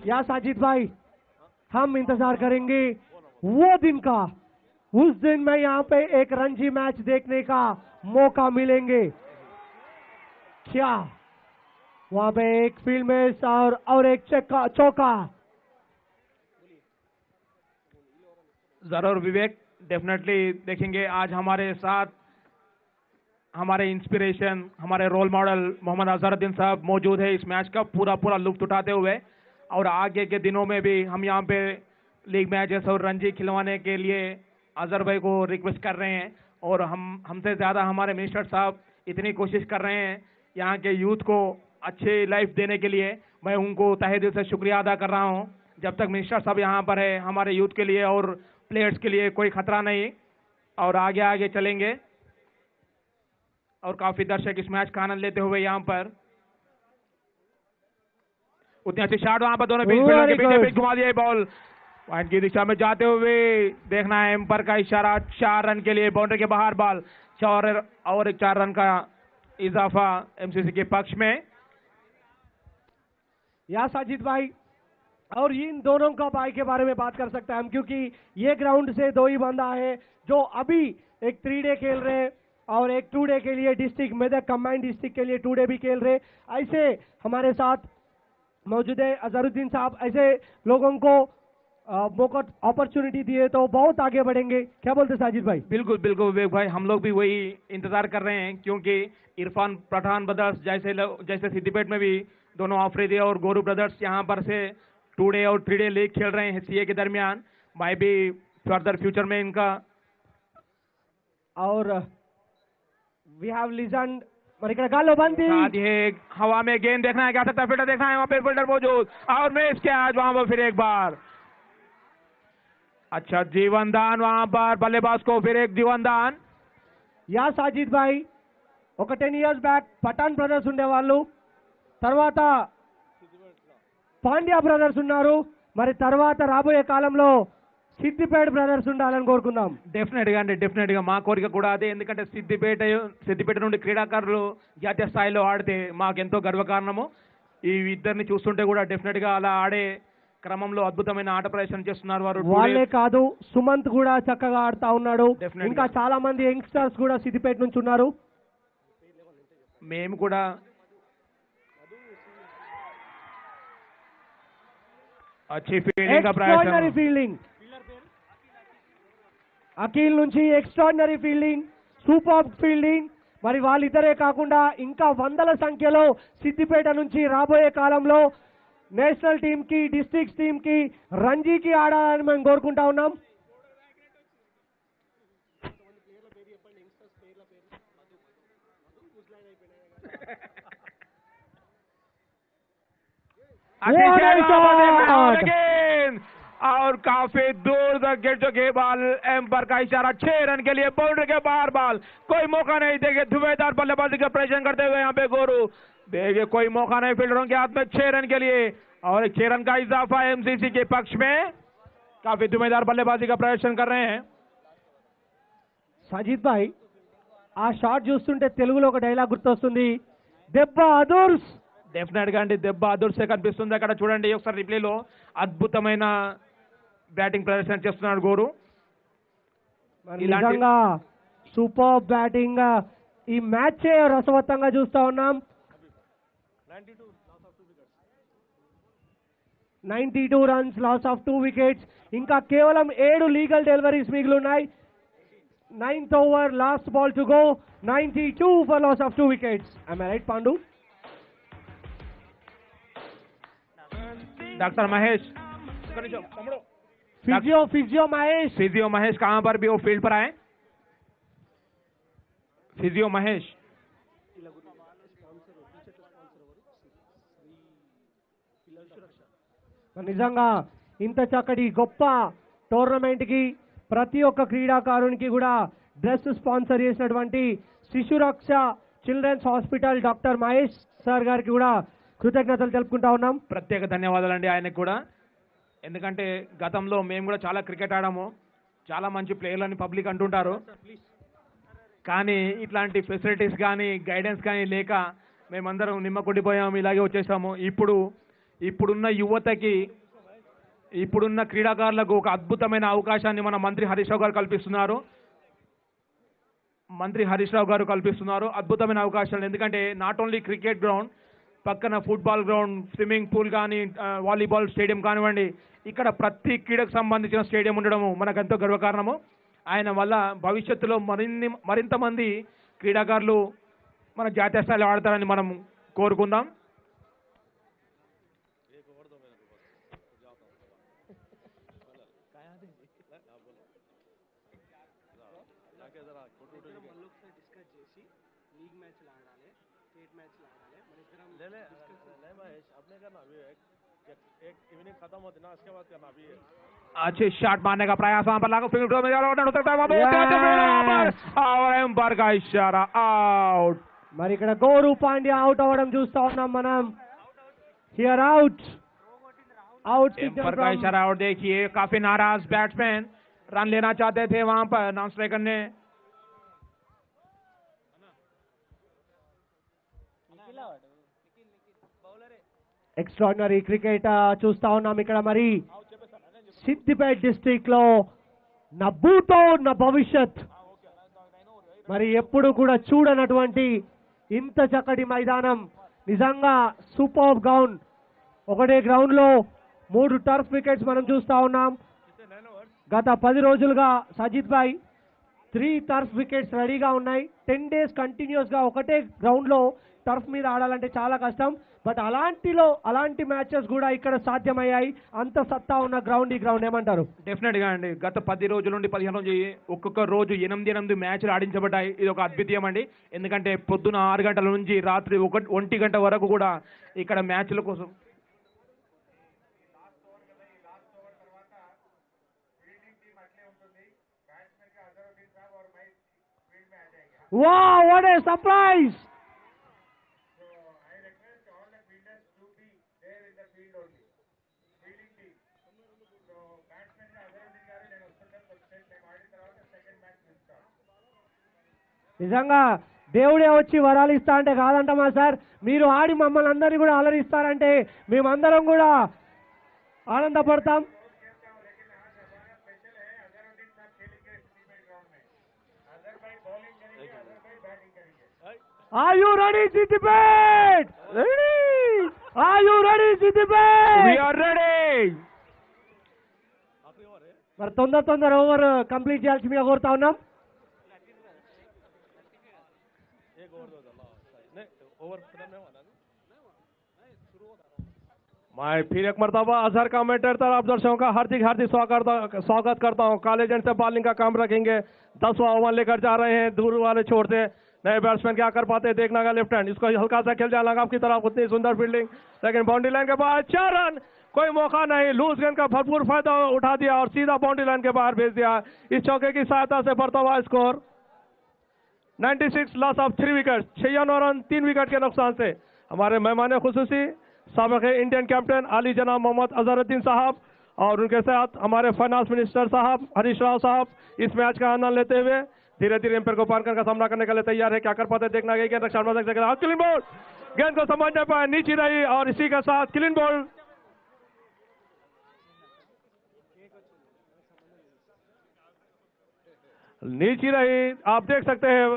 या साजिद भाई, हम इंतजार करेंगे वो दिन का, उस दिन में यहाँ पे एक रणजी मैच देखने का मौका मिलेंगे क्या? वहां पे एक फील्ड मिस और एक चौका। जरूर विवेक, डेफिनेटली देखेंगे। आज हमारे साथ हमारे इंस्पिरेशन, हमारे रोल मॉडल मोहम्मद अजहरुद्दीन साहब मौजूद है इस मैच का पूरा लुत्फ उठाते हुए, और आगे के दिनों में भी हम यहाँ पे लीग मैचेस और रणजी खिलवाने के लिए अजहर भाई को रिक्वेस्ट कर रहे हैं। और हमसे ज़्यादा हमारे मिनिस्टर साहब इतनी कोशिश कर रहे हैं यहाँ के यूथ को अच्छी लाइफ देने के लिए। मैं उनको तहे दिल से शुक्रिया अदा कर रहा हूँ। जब तक मिनिस्टर साहब यहाँ पर है, हमारे यूथ के लिए और प्लेयर्स के लिए कोई खतरा नहीं, और आगे चलेंगे। और काफी दर्शक इस मैच का आनंद लेते हुए यहाँ पर, उतनी अच्छी शॉट वहां पर दोनों के पीछे घुमा दिया बॉल पॉइंट की दिशा में जाते हुए। देखना है एम्पर का इशारा, 4 रन के लिए बाउंड्री के बाहर बॉल, 4 रन का इजाफा एमसीसी के पक्ष में। या साजिद भाई, और इन दोनों का भाई के बारे में बात कर सकते हैं हम, क्योंकि ये ग्राउंड से 2 ही बंदा है जो अभी एक 3 डे खेल रहे हैं और एक 2 डे के लिए डिस्ट्रिक्ट मेदक कंबाइंड डिस्ट्रिक्ट के लिए 2 डे भी खेल रहे। ऐसे हमारे साथ मौजूद है अजहरुद्दीन साहब। ऐसे लोगों को मौका अपॉर्चुनिटी दिए तो बहुत आगे बढ़ेंगे। क्या बोलते साजिद भाई? बिल्कुल विवेक भाई, हम लोग भी वही इंतजार कर रहे हैं, क्योंकि इरफान पठान ब्रदर्स जैसे सिद्दीपेट में भी दोनों आफरीदी और गोरू ब्रदर्स यहाँ पर से 2 डे और 3 डे लीग खेल रहे हैं सीए के दरमियान। मैं भी फर्दर फ्यूचर में इनका, और वी हैव लिजन गालो बंदी हवा में गेंद देखना है, क्या सकता है फील्डर देखना है, वहां पे फील्डर मौजूद और मिस किया आज वहां पर फिर एक बार। अच्छा जीवन दान वहां पर बल्लेबाज को, फिर एक जीवन दान। या సాజిద్ భాయ్, ఒక 10 years బ్యాక్ పఠాన్ బ్రదర్స్ ఉండేవాళ్ళు, తర్వాత పాండ్యా బ్రదర్స్ ఉన్నారు, మరి తర్వాత రాబోయే కాలంలో సిద్దిపేట బ్రదర్స్ ఉండాలని కోరుకుందాం. డెఫినెట్ గా మా కోరిక కూడా అదే. ఎందుకంటే సిద్దిపేట నుండి క్రీడాకారులు జాతీయ స్థాయిలో ఆడితే మాకెంతో గర్వకారణము. ఈ ఇద్దరిని చూస్తుంటే కూడా డెఫినెట్ గా అలా ఆడే క్రమంలో అద్భుతమైన ఆట ప్రదర్శన చేస్తున్నారు వారు. వాళ్ళే కాదు, సుమంత్ కూడా చక్కగా ఆడుతా ఉన్నాడు. ఇంకా చాలా మంది యంగ్స్టర్స్ కూడా సిద్దిపేట నుంచి ఉన్నారు. మేము కూడా अच्छी फील्डिंग का एक्स्ट्राऑर्डिनरी फील्डिंग అఖిల్ నుంచి ఎక్స్ట్రాడినరీ ఫీల్డింగ్, సూపర్ ఫీల్డింగ్. మరి వాళ్ళిద్దరే కాకుండా ఇంకా వందల సంఖ్యలో సిద్దిపేట నుంచి రాబోయే కాలంలో నేషనల్ టీమ్ కి, డిస్ట్రిక్ట్ టీమ్ కి, రంజీకి ఆడాలని మేము కోరుకుంటా ఉన్నాం. और काफी दूर तक गिर चुके बॉल, एम्पर का इशारा, 6 रन के लिए बाउंड्री के बाहर बॉल, कोई मौका नहीं देंगे। धुएंधार बल्लेबाजी का प्रदर्शन करते हुए यहाँ पे गोरू, देखिए कोई मौका नहीं फील्डरों के हाथ में 6 रन के लिए, और 6 रन का इजाफा एमसीसी के पक्ष में। काफी धुएंधार बल्लेबाजी का प्रदर्शन कर रहे हैं సాజిద్ భాయ్. ఆ షాట్ చూస్తుంటే తెలుగులో ఒక డైలాగ్ గుర్తొస్తుంది, దెబ్బ అదుర్స్. డెఫినెట్ గా అండి, దెబ్బ అదుర్సే కనిపిస్తుంది అక్కడ. చూడండి ఒకసారి రిప్లేలో, అద్భుతమైన బ్యాటింగ్ ప్రదర్శన చేస్తున్నాడు గోరు. నిజంగా సూపర్ బ్యాటింగ్. ఈ మ్యాచ్ రసవత్తంగా చూస్తా ఉన్నాం. 92 రన్స్, లాస్ ఆఫ్ 2 వికెట్స్. ఇంకా కేవలం 7 లీగల్ డెలివరీస్ మిగిలి ఉన్నాయి. 9th over, last ball to go. 92 for loss of 2 wickets. I am right Pandu? Doctor Mahesh, physio Mahesh कहां पर भी वो फील्ड पर आए. फिजियो महेश నిజంగా ఇంత చక్కటి గొప్ప టోర్నమెంట్ కి ప్రతి ఒక్క క్రీడాకారునికి కూడా డ్రెస్ స్పాన్సర్ చేసినటువంటి Shishuraksha children's hospital doctor Mahesh sir గారికి కూడా కృతజ్ఞతలు తెలుపుకుంటా ఉన్నాం. ప్రత్యేక ధన్యవాదాలండి ఆయనకు కూడా. ఎందుకంటే గతంలో మేము కూడా చాలా క్రికెట్ ఆడాము. చాలా మంచి ప్లేయర్లని పబ్లిక్ అంటుంటారు, కానీ ఇట్లాంటి ఫెసిలిటీస్ కానీ గైడెన్స్ కానీ లేక మేమందరం నిమ్మకొండిపోయాము, ఇలాగే వచ్చేసాము. ఇప్పుడున్న యువతకి, ఇప్పుడున్న క్రీడాకారులకు ఒక అద్భుతమైన అవకాశాన్ని మన మంత్రి హరీష్ రావు గారు కల్పిస్తున్నారు. అద్భుతమైన అవకాశాలు, ఎందుకంటే నాట్ ఓన్లీ క్రికెట్ గ్రౌండ్, పక్కన ఫుట్బాల్ గ్రౌండ్, స్విమ్మింగ్ పూల్ కానీ, వాలీబాల్ స్టేడియం కానివ్వండి, ఇక్కడ ప్రతి క్రీడకు సంబంధించిన స్టేడియం ఉండడము మనకెంతో గర్వకారణము. ఆయన వల్ల భవిష్యత్తులో మరింత మంది క్రీడాకారులు మన జాతీయ స్థాయిలో ఆడతారని మనం కోరుకుందాం. अच्छी शॉट मारने का प्रयास वहां पर लागू, फील्ड में और एम्पायर का इशारा आउट. మరి ఇక్కడ గౌరు పాండ్యా అవుట్ అవ్వడం చూస్తా ఉన్నాం మనం. హియర్ అవుట్ एम्पायर का इशारा आउट. देखिए काफी नाराज बैट्समैन रन लेना चाहते थे वहां पर नॉन स्ट्राइकर ने. ఎక్స్ట్రాడినరీ క్రికెట్ చూస్తా ఉన్నాం ఇక్కడ. మరి సిద్దిపేట డిస్ట్రిక్ట్ లో నా భూతో నా భవిష్యత్, మరి ఎప్పుడు కూడా చూడనటువంటి ఇంత చక్కటి మైదానం, నిజంగా సూపర్ గ్రౌండ్. ఒకటే గ్రౌండ్ లో 3 టర్ఫ్ వికెట్స్ మనం చూస్తా ఉన్నాం. గత 10 రోజులుగా సజిత్ భాయ్ 3 టర్ఫ్ వికెట్స్ రెడీగా ఉన్నాయి. 10 days కంటిన్యూస్ గా ఒకటే గ్రౌండ్ లో టర్ఫ్ మీద ఆడాలంటే చాలా కష్టం. బట్ అలాంటి మ్యాచెస్ కూడా ఇక్కడ సాధ్యమయ్యాయి. అంత సత్తా ఉన్న గ్రౌండ్ ఈ గ్రౌండ్, ఏమంటారు? డెఫినెట్ గా అండి. గత 10 రోజుల నుండి 15 రోజు ఒక్కొక్క రోజు 8 మ్యాచ్లు ఆడించబడ్డాయి. ఇది ఒక అద్వితీయం అండి. ఎందుకంటే పొద్దున 6 గంటల నుంచి రాత్రి 1 గంట వరకు కూడా ఇక్కడ మ్యాచ్ల కోసం Wow, what a surprise! నిజంగా దేవుడే వచ్చి వరాలు ఇస్తా అంటే కాదంటమా సార్. మీరు ఆడి మమ్మల్ని అందరినీ కూడా అలరిస్తారంటే మేమందరం కూడా ఆనందపడతాం. Are you ready, Siddipet? Ready? Are you ready, Siddipet? We are ready. మరి తొందర ఓవర్ కంప్లీట్ చేయాల్సిందిగా కోరుతా ఉన్నాం. मैं फिर एक मरतबा अजहर कमेंटर तरफ दर्शकों का हार्दिक स्वागत करता हूं. काले एजेंट से बॉलिंग का काम रखेंगे. 10वां ओवर लेकर जा रहे हैं. दूर वाले छोड़ते नए बैट्समैन क्या कर पाते देखना का. लेफ्ट हैंड इसको हल्का सा खेल जाना आपकी तरफ. उतनी सुंदर फील्डिंग, लेकिन बाउंड्री लाइन के बाहर 4 रन. कोई मौका नहीं. लूज गेंद का भरपूर फायदा उठा दिया और सीधा बाउंड्री लाइन के बाहर भेज दिया. इस चौके की सहायता से बढ़ता हुआ score 96, loss of 3 wicket. 96 run 3 wicket के नुकसान से हमारे मेहमान खुसूसी साबिक़ इंडियन कैप्टन आली जनाब मोहम्मद अजहरुद्दीन साहब और उनके साथ हमारे फाइनेंस मिनिस्टर साहब हरीश राव साहब इस मैच का आनंद लेते हुए धीरे धीरे एम्पायर को पार कर का सामना करने के लिए तैयार है. क्या कर पाते देखना गई. गेंद क्लीन बॉल, गेंद को समझने पाए, नीचे रही और इसी के साथ क्लीन बॉल. नीचे रही. आप देख सकते हैं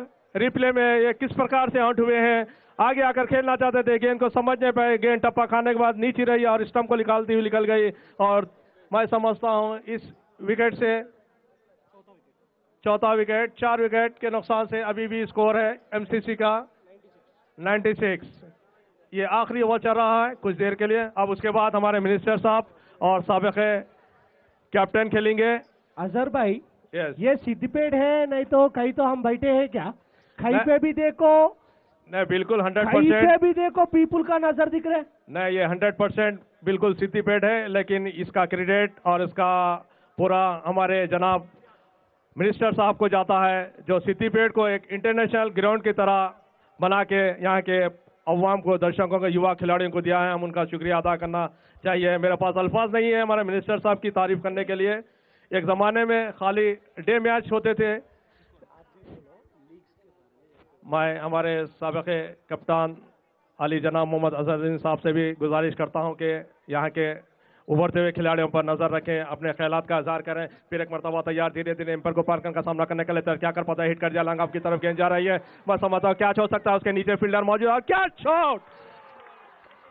रिप्ले में ये किस प्रकार से आउट हुए हैं. आगे आकर खेलना चाहते थे, गेंद को समझने पाए, गेंद टप्पा खाने के बाद नीचे रही और स्टंप को निकालती हुई निकल गई. और मैं समझता हूं इस विकेट से चौथा विकेट, 4 विकेट के नुकसान से अभी भी स्कोर है एमसीसी का 96. ये आखिरी ओवर चल रहा है कुछ देर के लिए. अब उसके बाद हमारे मिनिस्टर साहब और साबिक़ कैप्टन खेलेंगे. अजहर भाई, यस, ये सिद्दिपेट है, नहीं तो कहीं तो हम बैठे हैं क्या? कहीं पे भी देखो, नहीं बिल्कुल कहीं 100%. पे भी देखो पीपुल का नजर दिख रहा है. नहीं, ये 100% बिल्कुल सिद्दिपेट है, लेकिन इसका क्रेडिट और इसका पूरा हमारे जनाब मिनिस्टर साहब को जाता है, जो सिद्दिपेट को एक इंटरनेशनल ग्राउंड की तरह बना के यहाँ के अवाम को, दर्शकों को, युवा खिलाड़ियों को दिया है. हम उनका शुक्रिया अदा करना चाहिए. मेरे पास अल्फाज नहीं है हमारे मिनिस्टर साहब की तारीफ करने के लिए. एक जमाने में खाली डे मैच होते थे। मैं हमारे साबिक़ कप्तान अली जनाब मोहम्मद अजहरुद्दीन साहब से भी गुजारिश करता हूं कि यहाँ के उभरते हुए खिलाड़ियों पर नजर रखें, अपने ख्यालात का इजहार करें। फिर एक मरतबा तैयार, धीरे धीरे एम्पायर को पार करने का सामना करने के लिए क्या कर पाता है, हिट कर दिया, लॉन्ग ऑफ की तरफ गेंद जा रही है। मैं समझता हूँ क्या हो सकता है, उसके नीचे फील्डर मौजूद है, क्या शॉट,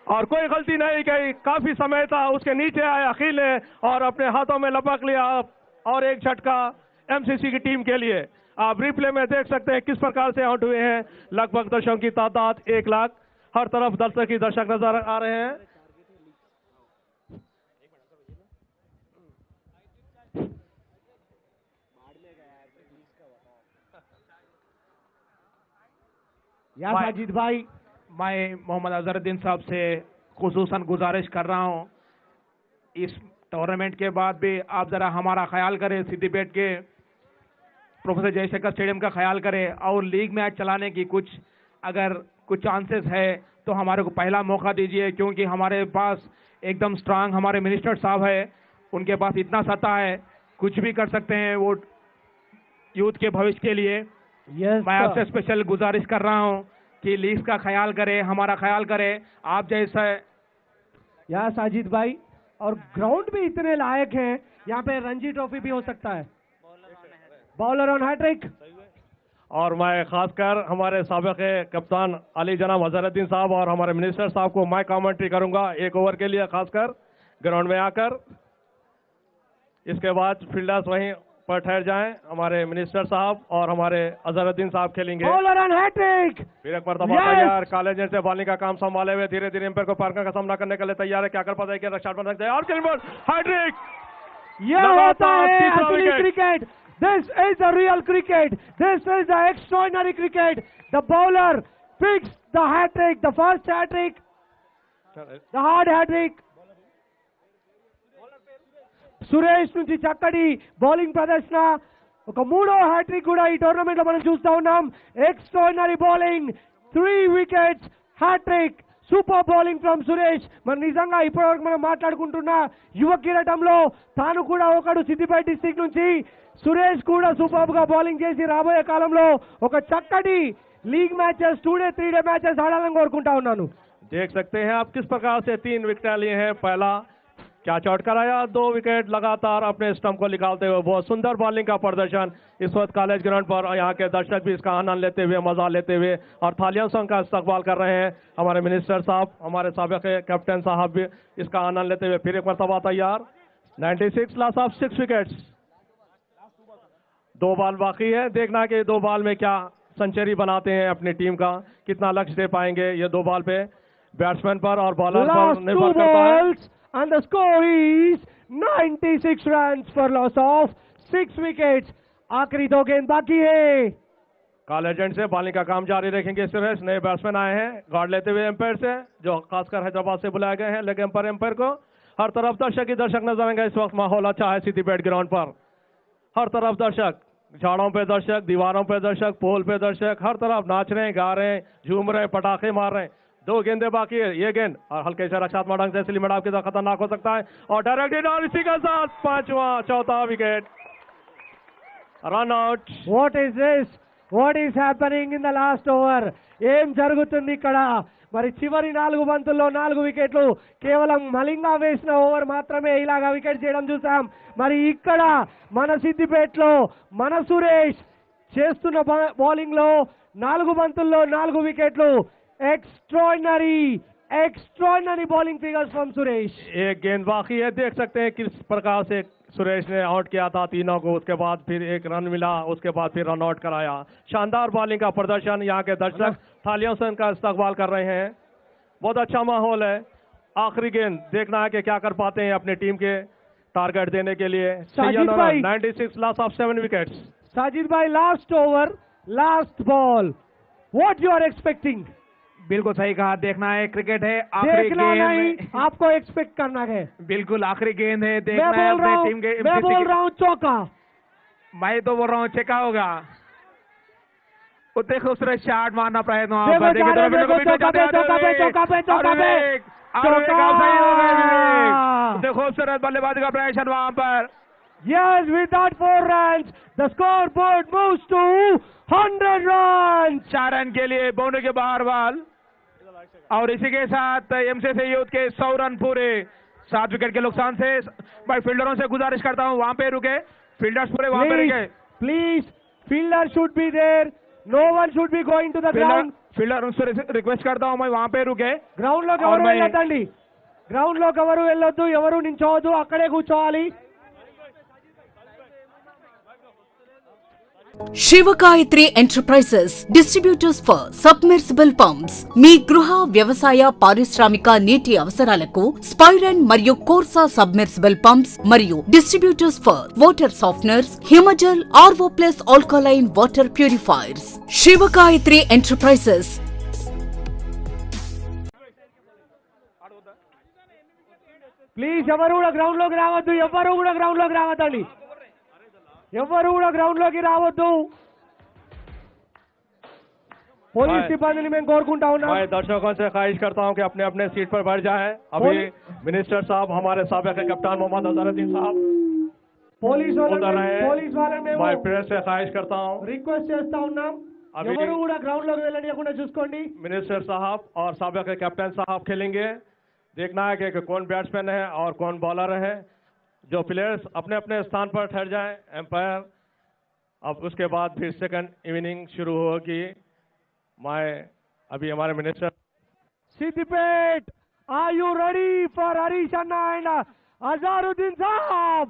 और कोई गलती नहीं की, काफी समय था, उसके नीचे आया अखिल ने और अपने हाथों में लपक लिया और एक झटका एमसीसी की टीम के लिए। आप रिप्ले में देख सकते हैं किस प्रकार से आउट हुए हैं। लगभग दर्शकों की तादाद 1 लाख, हर तरफ दर्शक नजर आ रहे हैं। या साजिद भाई, मैं मोहम्मद अजहरुद्दीन साहब से खुसूसन गुजारिश कर रहा हूं, इस टूर्नामेंट के बाद भी आप जरा हमारा ख्याल करें, सिद्दीपेट के प्रोफेसर जयशंकर स्टेडियम का ख्याल करें और लीग मैच चलाने की अगर कुछ चांसेस है तो हमारे को पहला मौका दीजिए, क्योंकि हमारे पास एकदम स्ट्रांग हमारे मिनिस्टर साहब है, उनके पास इतना सत्ता है, कुछ भी कर सकते हैं वो यूथ के भविष्य के लिए। मैं आपसे स्पेशल गुजारिश कर रहा हूं कि लीग का ख्याल करें, हमारा ख्याल करें, आप जैसा। या साजिद भाई, और ग्राउंड भी इतने लायक हैं, यहाँ पे रणजी ट्रॉफी भी हो सकता है। Bowler on hattrick. और मैं खासकर हमारे साबिक़ कप्तान अली जनाब अजहरुद्दीन साहब और हमारे मिनिस्टर साहब को मैं कमेंट्री करूंगा 1 ओवर के लिए, खासकर ग्राउंड में आकर। इसके बाद फील्डर्स वहीं पर ठहर जाएं, हमारे मिनिस्टर साहब और हमारे अजहरुद्दीन साहब खेलेंगे। Bowler on hattrick. फिर एक मरतबा तैयार, कॉलेज से बॉलिंग का काम संभाले हुए धीरे धीरे एम्पायर को पार करने का सामना करने के लिए तैयार है। क्या कर पाता है, क्या शॉट बन सकता है, और हैट्रिक। ये होता है असली cricket. This is the real cricket. This is the extraordinary cricket. The bowler picks the hat-trick, the first hat-trick, the hard hat-trick. Suresh నుంచి చక్కటి బౌలింగ్ ప్రదర్శన, ఒక 3వ హ్యాట్రిక్ కూడా ఈ టోర్నమెంట్ లో మనం చూస్తా ఉన్నాం. Extraordinary bowling, 3 wickets, hattrick, super bowling from Suresh. మరి నిజంగా ఇప్పటివరకు మనం మాట్లాడుకుంటున్న యువ కిరీటంలో తాను కూడా ఒకడు. సిద్దిపేట డిస్ట్రిక్ట్ నుంచి సురేష్ కూడా సూపర్ గా బౌలింగ్ చేసి రాబోయే కాలంలో ఒక చక్కటి league matches 2 day 3 day matches आड़ाలని కోరుకుంటా ఉన్నాను. देख सकते हैं आप किस प्रकार से 3 विकेट लिए हैं. पहला क्या चौट कराया, 2 विकेट लगातार अपने स्टंप को निकालते हुए बहुत सुंदर बॉलिंग का प्रदर्शन इस वक्त कॉलेज ग्राउंड पर. यहाँ के दर्शक भी इसका आनंद लेते हुए, मजा लेते हुए और थालियों से उनका इस्तकबाल कर रहे हैं. हमारे मिनिस्टर साहब, हमारे साबिक़ कैप्टन साहब भी इसका आनंद लेते हुए. फिर एक मरतबा तैयार, 96 लॉस ऑफ 6 विकेट्स. 2 बॉल बाकी है, देखना कि 2 बॉल में क्या सेंचुरी बनाते हैं अपनी टीम का, कितना लक्ष्य दे पाएंगे. ये 2 बॉल पे बैट्समैन पर और बॉलर पर निर्भर करता है. And the score is 96 runs for loss of 6 wickets. आखिरी 2 गेंद बाकी है. कॉलेज से बॉलिंग का काम जारी रखेंगे. सुरेश नए बैट्समैन आए हैं गार्ड लेते हुए एम्पायर से, जो खासकर हैदराबाद से बुलाए गए हैं लेग एम्पायर को. हर तरफ दर्शक ही दर्शक नजर आएंगे. इस वक्त माहौल अच्छा है सिद्दीपेट ग्राउंड पर. हर तरफ दर्शक, झाड़ों पे दर्शक, दीवारों पे दर्शक, पोल पे दर्शक, हर तरफ नाच रहे हैं, गा रहे हैं, झूम रहे हैं, पटाखे मार रहे हैं. 2 गेंदे बाकी है. ये गेंद और हल्के से रक्षात्मक ढंग से स्लिम आपके साथ खतरनाक हो सकता है और डायरेक्टेड, और इसी के साथ 5वां 4था wicket. Run out. What is this? What is happening in the last over? ఏం జరుగుతుంది ఇక్కడ? మరి చివరి 4 బంతుల్లో 4 వికెట్లు. కేవలం మలింగా వేసిన ఓవర్ మాత్రమే ఇలాగా వికెట్ చేయడం చూసాం. మరి ఇక్కడ మన సిద్దిపేటలో మన సురేష్ చేస్తున్న బౌలింగ్ లో 4 బంతుల్లో 4 వికెట్లు. Extraordinary bowling figures from Suresh. एक गेंद बाकी है, देख सकते हैं किस प्रकार से सुरेश ने आउट किया था तीनों को. उसके बाद फिर 1 रन मिला, उसके बाद फिर रन आउट कराया. शानदार बॉलिंग का प्रदर्शन. यहाँ के दर्शक थालियों से उनका इस्तकबाल कर रहे हैं. बहुत अच्छा माहौल है. आखिरी गेंद देखना है कि क्या कर पाते हैं अपनी टीम के टारगेट देने के लिए. 96 लॉस ऑफ 7 विकेट्स. साजिद भाई, last over, last ball, what you are expecting? बिल्कुल सही कहा. देखना है, क्रिकेट है, आखिरी देखना गेंद नहीं, आपको एक्सपेक्ट करना है. बिल्कुल आखिरी गेंद है, देखना है मैं अपनी टीम के. मैं बोल रहा हूँ चौका. मैं तो बोल रहा हूँ चेका होगा. देखो सुरेश शॉट मारना प्रयत्न देखो खूबसूरत बल्लेबाजी का प्रयास वहां पर. Yes, with that 4 runs, the scoreboard moves to 100 runs. 4 run के लिए बाउंड्री के बाहर बॉल और इसी के साथ एमसीसी यूथ के 100 रन पूरे 7 विकेट के नुकसान से। मैं फील्डरों से गुजारिश करता हूं वहां पे रुके, फील्डर्स पूरे वहां पे रुके। Please, fielder should be there. No one should be going to the ground. Fielder से रिक्वेस्ट करता हूं मैं वहां पे रुके। గ్రౌండ్ లోకి ఎవరు వెళ్ళొద్దండి, గ్రౌండ్ లోకి ఎవరు వెళ్ళొద్దు, ఎవరు నించోవద్దు, అక్కడే కూర్చోవాలి. Shivagayatri enterprises distributors for submersible pumps మీ గృహ వ్యవసాయ పారిశ్రామిక నీటి అవసరాలకు స్పైరన్ మరియు కోర్సా సబ్మెర్సిబుల్ పంప్స్ మరియు distributors for water softeners Himajal RO plus alkaline water purifiers. Shivagayatri enterprises. Please ఎవరు కూడా గ్రౌండ్ లోకి రావద్దు, ఎవరు కూడా గ్రౌండ్ లోకి రావద్దండి, ఎవరు కూడా గ్రౌండ్ లోకి రావద్దు. पुलिस सिपाही में कोरकुंटा होना। मैं दर्शकों से ख्वाहिश करता हूं कि अपने अपने सीट पर बैठ जाएं। अभी मिनिस्टर साहब, हमारे साबिक कप्तान मोहम्मद अजहरुद्दीन साहब पुलिस वाले में मैं प्रेस से ख्वाहिश करता हूं, रिक्वेस्ट చేస్తా ఉన్నాం, ఎవరు కూడా గ్రౌండ్ లోకి వెళ్ళనియకుండా చూసుకోండి. मिनिस्टर साहब और साबिक कैप्टन साहब खेलेंगे। देखना है कि कौन बैट्समैन है और कौन बॉलर है। जो प्लेयर्स अपने अपने स्थान पर ठहर जाएं। एम्पायर अब उसके बाद फिर सेकंड इनिंग शुरू होगी। मैं अभी हमारे minister Siddipet, are you ready for Harish अन्ना एंड अजहरुद्दीन साहब?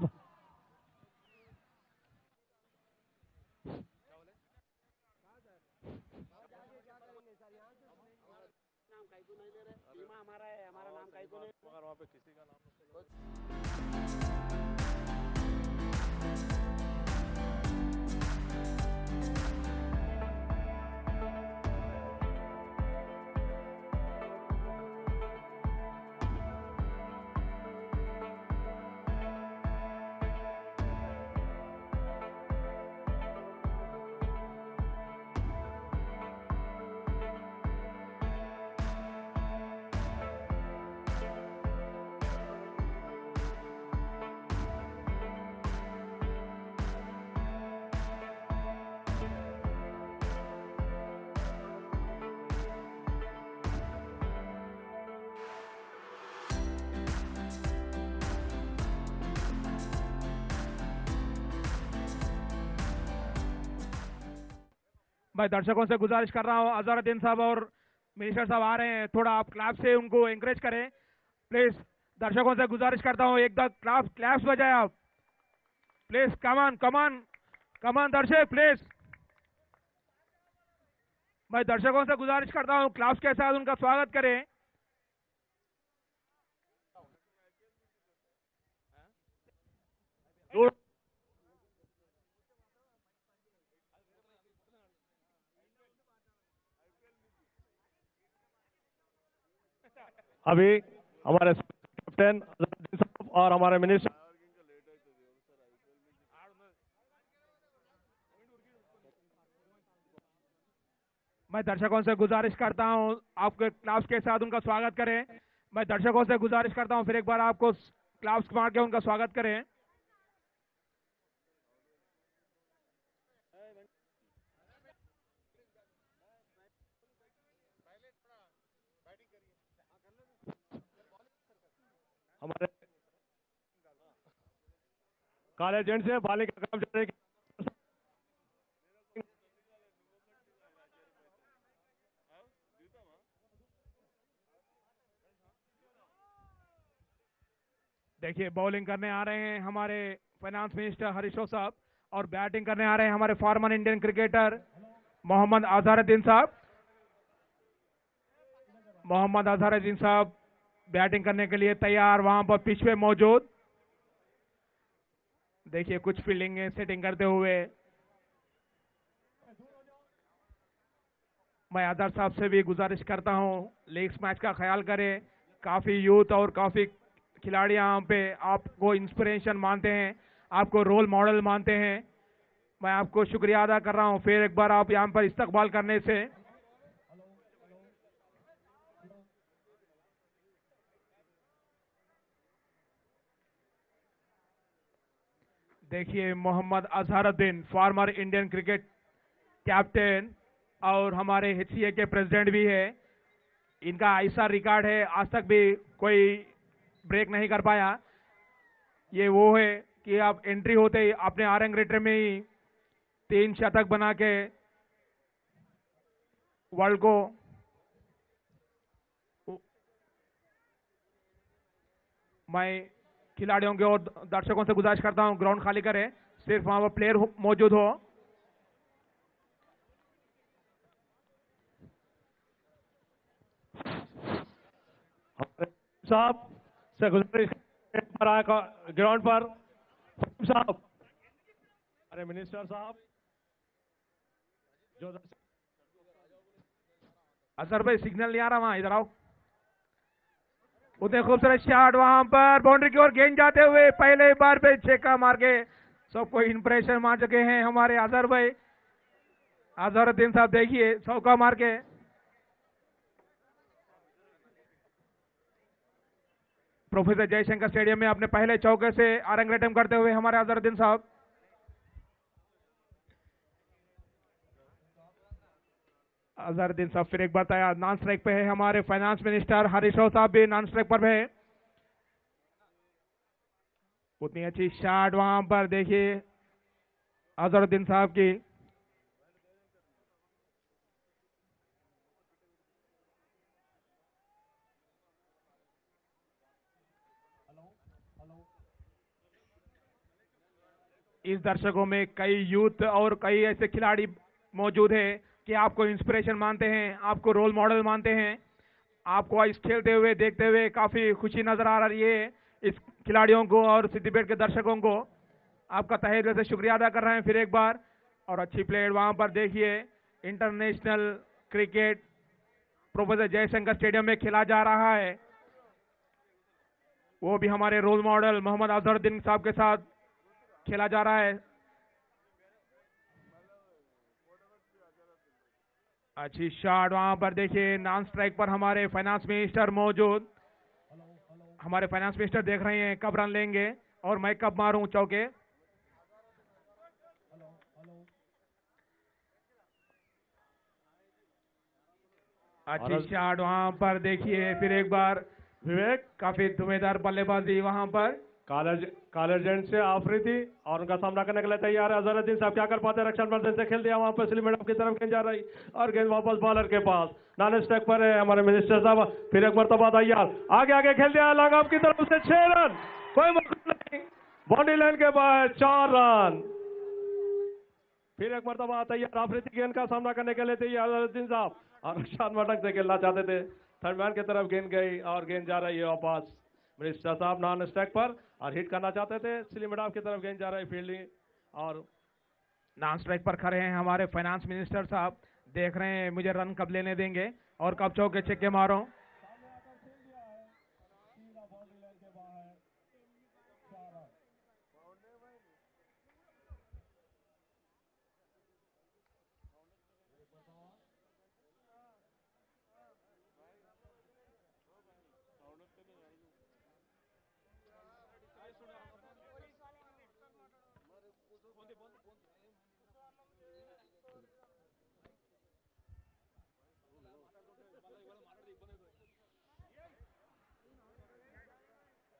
मैं दर्शकों से गुजारिश कर रहा हूं, अजहरुद्दीन साहब और मिनिस्टर साहब आ रहे हैं, थोड़ा आप क्लैप से उनको एंकरेज करें प्लीज। दर्शकों से गुजारिश करता हूं, एक दो क्लैप्स बजाए आप प्लीज। कमान कमान कमान दर्शक प्लीज। मैं दर्शकों से गुजारिश करता हूं, क्लैप्स के साथ उनका स्वागत करें। अभी हमारे कैप्टन अजहरुद्दीन साहब और हमारे मिनिस्टर मैं दर्शकों से गुजारिश करता हूं, आपके क्लाप्स के साथ उनका स्वागत करें। मैं दर्शकों से गुजारिश करता हूं, फिर एक बार आपको क्लाप्स मार के उनका स्वागत करें। हमारे काले जेंट से बॉलिंग का काम जारी। देखिए बॉलिंग करने आ रहे हैं हमारे फाइनेंस मिनिस्टर हरीश राव साहब और बैटिंग करने आ रहे हैं हमारे former Indian cricketer Mohammad Azharuddin साहब। मोहम्मद अजहरुद्दीन साहब बैटिंग करने के लिए तैयार, वहां पर पिच पे मौजूद। देखिए कुछ फील्डिंग सेटिंग करते हुए मैं अजहर साहब से भी गुजारिश करता हूं, लीग मैच का ख्याल करें। काफी यूथ और काफी खिलाड़ी यहाँ पे आपको इंस्पिरेशन मानते हैं, आपको रोल मॉडल मानते हैं। मैं आपको शुक्रिया अदा कर रहा हूं फिर एक बार आप यहाँ पर इस्तकबाल करने से। देखिए Mohammad Azharuddin former Indian cricket captain और हमारे एचसीए के प्रेसिडेंट भी है। इनका ऐसा रिकॉर्ड है, आज तक भी कोई ब्रेक नहीं कर पाया। ये वो है कि आप एंट्री होते ही अपने आरंग रेटर में ही 3 शतक बना के वर्ल्ड को मैं खिलाड़ियों के और दर्शकों से गुजारिश करता हूं ग्राउंड खाली करें, सिर्फ वहां पर प्लेयर मौजूद हो। साहब से गुजारिश पर आया ग्राउंड पर साहब, अरे मिनिस्टर साहब जो असर भाई सिग्नल नहीं आ रहा, वहां इधर आओ। उतने खूबसूरत शॉट वहां पर बाउंड्री की ओर गेंद जाते हुए पहले बार पे छक्का मार के सबको इंप्रेशन मार चुके हैं हमारे अजहर भाई। अजहरुद्दीन साहब देखिए चौका मार के प्रोफेसर जयशंकर स्टेडियम में अपने पहले चौके से अरंगेट्रम करते हुए हमारे अजहरुद्दीन साहब। अजहरुद्दीन साहब फिर एक बार तैयार, नॉन स्ट्राइक पे है हमारे फाइनेंस मिनिस्टर हरीश राव साहब भी नॉन स्ट्राइक पर है। उतनी अच्छी शॉट वहां पर देखिए अजहरुद्दीन साहब की। इस दर्शकों में कई यूथ और कई ऐसे खिलाड़ी मौजूद है कि आपको इंस्पिरेशन मानते हैं, आपको रोल मॉडल मानते हैं। आपको इस खेलते हुए देखते हुए काफी खुशी नजर आ रही है इस खिलाड़ियों को और सिद्दीपेट के दर्शकों को। आपका तहे दिल से शुक्रिया अदा कर रहे हैं फिर एक बार। और अच्छी प्लेयर वहां पर देखिए international cricket professor Jaishankar stadium में खेला जा रहा है, वो भी हमारे रोल मॉडल मोहम्मद अजहरुद्दीन साहब के साथ खेला जा रहा है। अच्छी शॉट वहां पर देखिए नॉन स्ट्राइक पर हमारे फाइनेंस मिनिस्टर मौजूद। हमारे फाइनेंस मिनिस्टर देख रहे हैं कब रन लेंगे और मैं कब मारूं चौके। अच्छी शॉट वहां पर देखिए फिर एक बार विवेक, काफी धुएंधार बल्लेबाजी वहां पर। कालर जेंट से आफरीदी और उनका सामना करने के लिए तैयार है अजहरुद्दीन साहब। क्या कर पाते हैं, रक्षण बंधन से खेल दिया वहां पर सलीम मैडम की तरफ गेंद जा रही और गेंद वापस बॉलर के पास। नॉन स्ट्राइक पर है हमारे मिनिस्टर साहब, फिर एक मरतबा तैयार, आगे आगे खेल दिया लॉन्ग ऑफ की तरफ से 6 रन, कोई मौका नहीं, बाउंड्री लाइन के बाद 4 रन। फिर एक मरतबा तैयार, आफरीदी गेंद का सामना करने के लिए तैयार अजहरुद्दीन साहब और रक्षण मटक से खेलना चाहते थे, थर्ड मैन की तरफ गेंद गई और गेंद जा रही है वापस। मिनिस्टर साहब नॉन स्ट्राइक पर और हिट करना चाहते थे, सलीम मैडम की तरफ गेंद जा रही फील्डिंग और नॉन स्ट्राइक पर खड़े हैं हमारे फाइनेंस मिनिस्टर साहब, देख रहे हैं मुझे रन कब लेने देंगे और कब चौके छक्के मारो।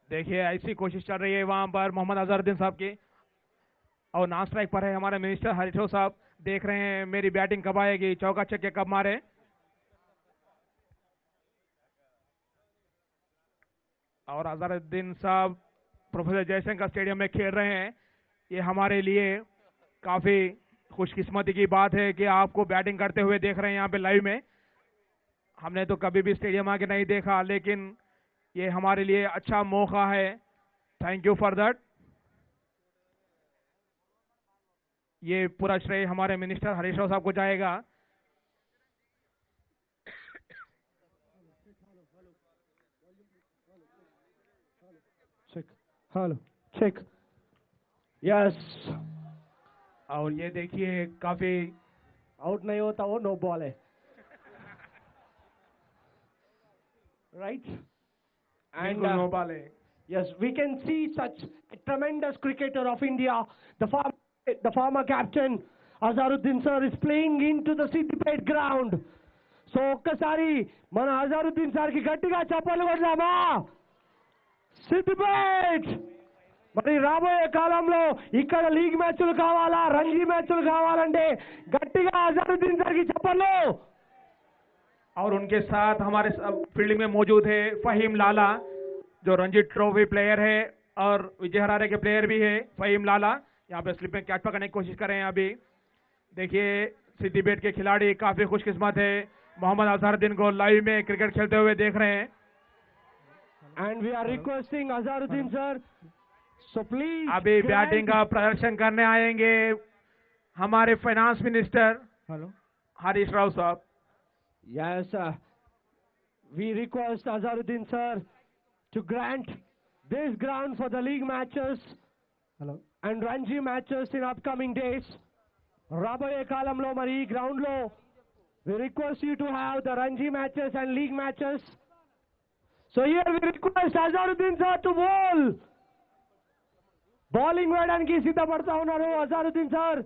देखिए ऐसी कोशिश चल रही है वहां पर मोहम्मद अजहरुद्दीन साहब की और नॉन स्ट्राइक पर है हमारे मिनिस्टर हरीश राव साहब, देख रहे हैं मेरी बैटिंग कब आएगी, चौका छक्के कब मारे। और अजहरुद्दीन साहब प्रोफेसर जयशंकर स्टेडियम में खेल रहे हैं, ये हमारे लिए काफी खुशकिस्मती की बात है कि आपको बैटिंग करते हुए देख रहे हैं यहाँ पे लाइव में। हमने तो कभी भी स्टेडियम आके नहीं देखा, लेकिन ये हमारे लिए अच्छा मौका है। Thank you for that. ये पूरा श्रेय हमारे मिनिस्टर हरीश राव साहब को जाएगा। Hello check, yes. और ये देखिए काफी आउट नहीं होता वो नो बॉल है, राइट। एंड नो बॉल है। Yes, we can see such a tremendous cricketer of India. The former captain Azharuddin sir is playing into the Siddipet ground. So ఒక్కసారి మన అజారుద్దీన్ సార్ కి గట్టిగా చప్పట్లు కొడదామా? సిద్దిపేట్ మరి రాబోయే కాలంలో ఇక్కడ లీగ్ మ్యాచ్లు కావాలా, రంజీ మ్యాచ్లు కావాలంటే గట్టిగా అజారుద్దీన్ సార్ కి చప్పట్లు. और उनके साथ हमारे फील्डिंग में मौजूद है फहीम लाला, जो रणजी ट्रॉफी प्लेयर है और विजय हरारे के प्लेयर भी है फहीम लाला। यहाँ पे स्लिप में कैच पकड़ने की कोशिश कर रहे हैं। अभी देखिए सिद्दीपेट के खिलाड़ी काफी खुशकिस्मत है, मोहम्मद अजहरुद्दीन को लाइव में क्रिकेट खेलते हुए देख रहे हैं। And we are requesting Azharuddin sir, so please अभी बैटिंग का प्रदर्शन करने आएंगे हमारे फाइनेंस मिनिस्टर हरीश राव साहब। Yes, we request Azharuddin sir to grant this ground for the league matches and Ranji matches in upcoming days. రాబోయే కాలంలో మరి ఈ గ్రౌండ్ లో we request you to have the Ranji matches and league matches. So here we request Azharuddin sir to bowl. Bowling వేయడానికి సిద్ధపడతా ఉన్నారు Azharuddin sir.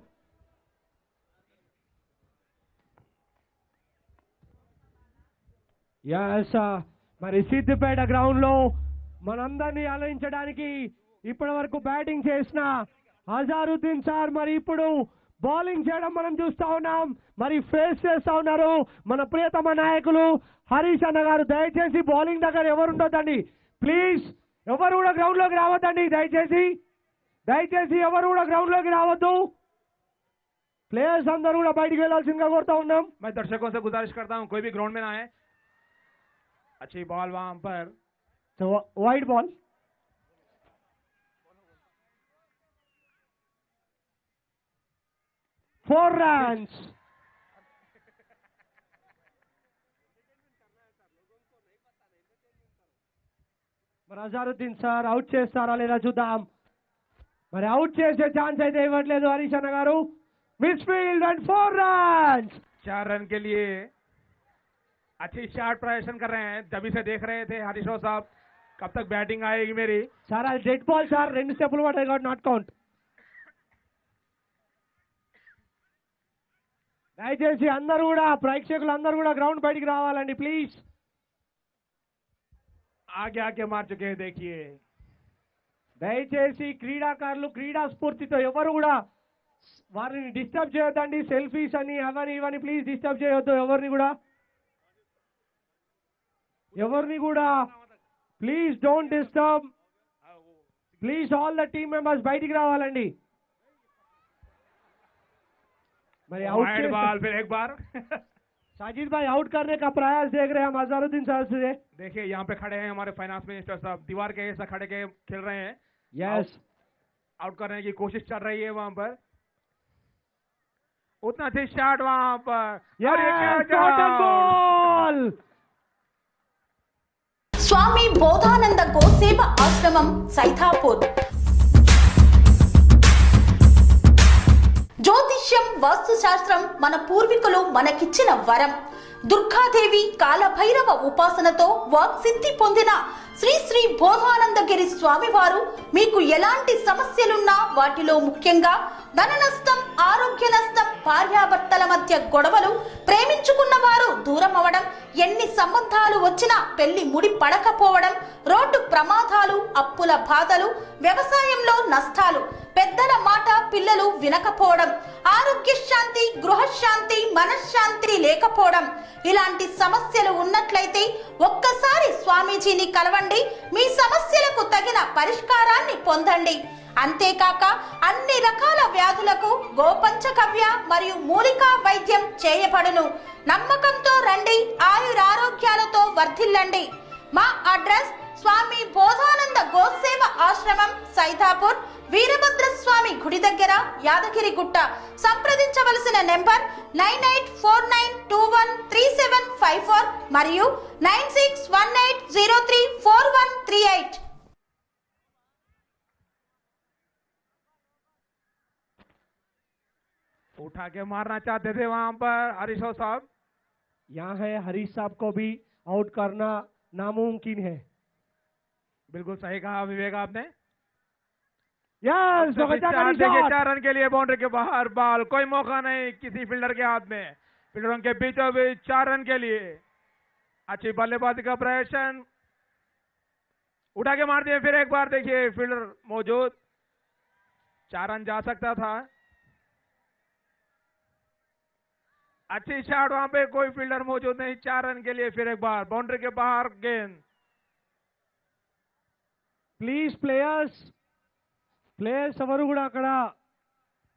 Yes, మరి Siddipet ground లో మనందరినీ అలరించడానికి ఇప్పటి వరకు బ్యాటింగ్ చేసిన అజారుద్దీన్ సార్ మరి ఇప్పుడు బౌలింగ్ చేయడం మనం చూస్తా ఉన్నాం. మరి ఫేస్ చేస్తా ఉన్నారు మన ప్రియతమ నాయకులు హరీష్ అన్న గారు. దయచేసి బౌలింగ్ దగ్గర ఎవరు ఉండొద్దండి ప్లీజ్, ఎవరు కూడా గ్రౌండ్ లోకి రావద్దండి దయచేసి ఎవరు కూడా గ్రౌండ్ లోకి రావద్దు. ప్లేయర్స్ అందరూ కూడా బయటికి వెళ్లాల్సిందిగా కోరుతా ఉన్నాం. मैं दर्शकों से गुजारिश करता हूं कोई भी ग्राउंड में ना आए। अच्छी बॉल वहां पर, तो वाइड बॉल, फोर रन्स. మరి అజారుద్దీన్ సార్ అవుట్ చేస్తారా లేదా చూద్దాం. మరి అవుట్ చేసే ఛాన్స్ అయితే ఇవ్వట్లేదు హరీష్ అన్న గారు. Miss field and 4 runs. 4 run के लिए अच्छी शॉट प्रदर्शन कर रहे हैं। जब से देख रहे थे हरीश राव साहब कब तक बैटिंग आएगी मेरी। సార్ అది డెడ్ బాల్ సార్, 2 స్టెప్పులు పడ్డాయి కాబట్టి నాట్ కౌంట్. దయచేసి అందరూ కూడా ప్రేక్షకులు అందరూ కూడా గ్రౌండ్ బయటికి రావాలండి ప్లీజ్. आगे आके मार चुके हैं देखिए। దయచేసి క్రీడాకారులు క్రీడా స్ఫూర్తితో ఎవరు కూడా వారిని డిస్టర్బ్ చేయొద్దండి. సెల్ఫీస్ అని అవని ఇవని ప్లీజ్ డిస్టర్బ్ చేయొద్దు ఎవరిని కూడా please don't disturb. Please all the team members బయటికి రావాలండి. మరి वाइड बॉल फिर एक बार साजिद भाई आउट करने का प्रयास देख रहे हैं हम अजहरुद्दीन साहब से. देखिए यहाँ पे खड़े हैं हमारे फाइनेंस मिनिस्टर साहब, दीवार के ऐसा खड़े के खेल रहे हैं। यस, आउट करने की कोशिश चल रही है वहां पर। उतना अच्छी शॉट वहां पर, बॉल. స్వామి బోధానంద గోసేవ ఆశ్రమం సైథాపూర్. జ్యోతిష్యం వాస్తుశాస్త్రం మన పూర్వీకులు మనకిచ్చిన వరం. దుర్గాదేవి కాలభైరవ ఉపాసనతో వాక్సిద్ధి పొందిన శ్రీ శ్రీ బోధానందగిరి స్వామివారు మీకు ఎలాంటి సమస్యలున్నా వాటిలో ముఖ్యంగా ధన నష్టం, ఆరోగ్య నష్టం, భార్యాభర్తల మధ్య గొడవలు, ప్రేమించుకున్న వారు దూరం అవడం, ఎన్ని సంబంధాలు వచ్చినా పెళ్లి ముడి పడకపోవడం, రోడ్డు ప్రమాదాలు, అప్పుల బాధలు, వ్యవసాయంలో నష్టాలు, పెద్దల మాట పిల్లలు వినకపోవడం, ఆరోగ్య శాంతి, గృహశాంతి, మనశ్శాంతి లేకపోవడం, ఇలాంటి సమస్యలు ఉన్నట్లయితే ఒక్కసారి స్వామీజీని కలవండి. మీ సమస్యలకు తగిన పరిష్కారాన్ని పొందండి. అంతేకాక అన్ని రకాల వ్యాధులకు గోపంచకవ్య మరియు మూలికా వైద్యం చేయబడును. నమ్మకంతో రండి, ఆయురారోగ్యాలతో వర్ధిల్లండి. మా అడ్రస్ స్వామి బోధానంద గోసేవ ఆశ్రమం సైథాపూర్, వీరభద్రస్వామి గుడి దగ్గర, యాదగిరిగుట్ట. సంప్రదించవలసిన నెంబర్ 9849213754 మరియు 9618034138. उठा के मारना चाहते थे वहां पर हरीश राव साहब। यहाँ है हरीश साहब को भी आउट करना नामुमकिन है. बिल्कुल सही कहा विवेक आपने। यस, देखिए 4 रन के लिए बाउंड्री के बाहर बॉल, कोई मौका नहीं किसी फील्डर के हाथ में। फील्डरों के बीचों बीच 4 रन के लिए अच्छी बल्लेबाजी का प्रदर्शन, उठा के मार दिए। फिर एक बार देखिए फील्डर मौजूद, 4 रन जा सकता था। अच्छी शॉट, वहां पे कोई फील्डर मौजूद नहीं, 4 रन के लिए फिर एक बार बाउंड्री के बाहर गेंद। ప్లీజ్ ప్లేయర్స్ ఎవరు కూడా అక్కడ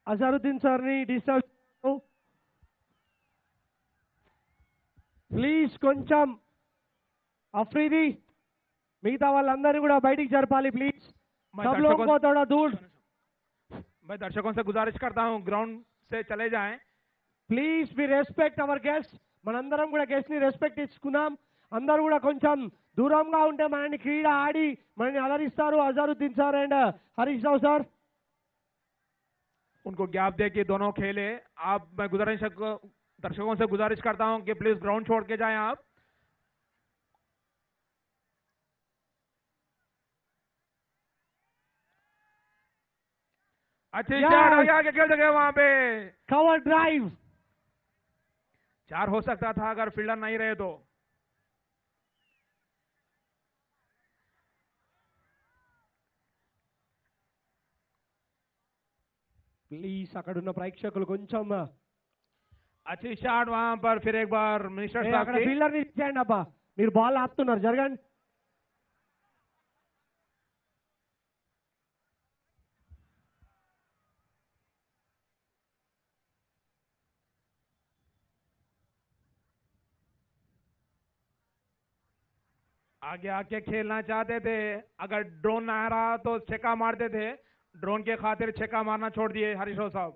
అజరుద్దీన్ సార్ని డిస్టర్బ్. ప్లీజ్ కొంచెం అఫ్రీది మిగతా వాళ్ళందరినీ కూడా బయటికి జరపాలి ప్లీజ్. सब लोगों को थोड़ा दूर. मैं दर्शकों से गुजारिश करता हूं ग्राउंड से चले जाएं. Please we respect our guest. మనందరం కూడా గెస్ట్ ని రెస్పెక్ట్ ఇచ్చుకుందాం. అందరూ కూడా కొంచెం దూరంగా ఉంటే మనని క్రీడ ఆడి మనని అలరిస్తారు Azharuddin sir and Harish Rao sir. उनको गैप दे के दोनों खेले. आप मैं दर्शकों से गुजारिश करता हूं कि प्लीज ग्राउंड छोड़ के जाएं आप. अच्छी शॉट, आगे खेल सके वहां पे कवर ड्राइव. 4 हो सकता था अगर फील्डर नहीं रहे तो. ప్లీజ్ అక్కడ ఉన్న ప్రేక్షకులు కొంచెం. अच्छी शॉट वहां पर फिर एक बार मिनिस्टर साहब అక్కడ ఫీల్డర్ ని ఇచ్చేయండి అబ్బా, మీరు బాల్ ఆపుతున్నారు, జరగండి. आगे आके खेलना चाहते थे, अगर ड्रोन ना आ रहा तो छक्का मारते थे. ड्रोन के खातिर छक्का मारना छोड़ दिए हरीश राव साहब.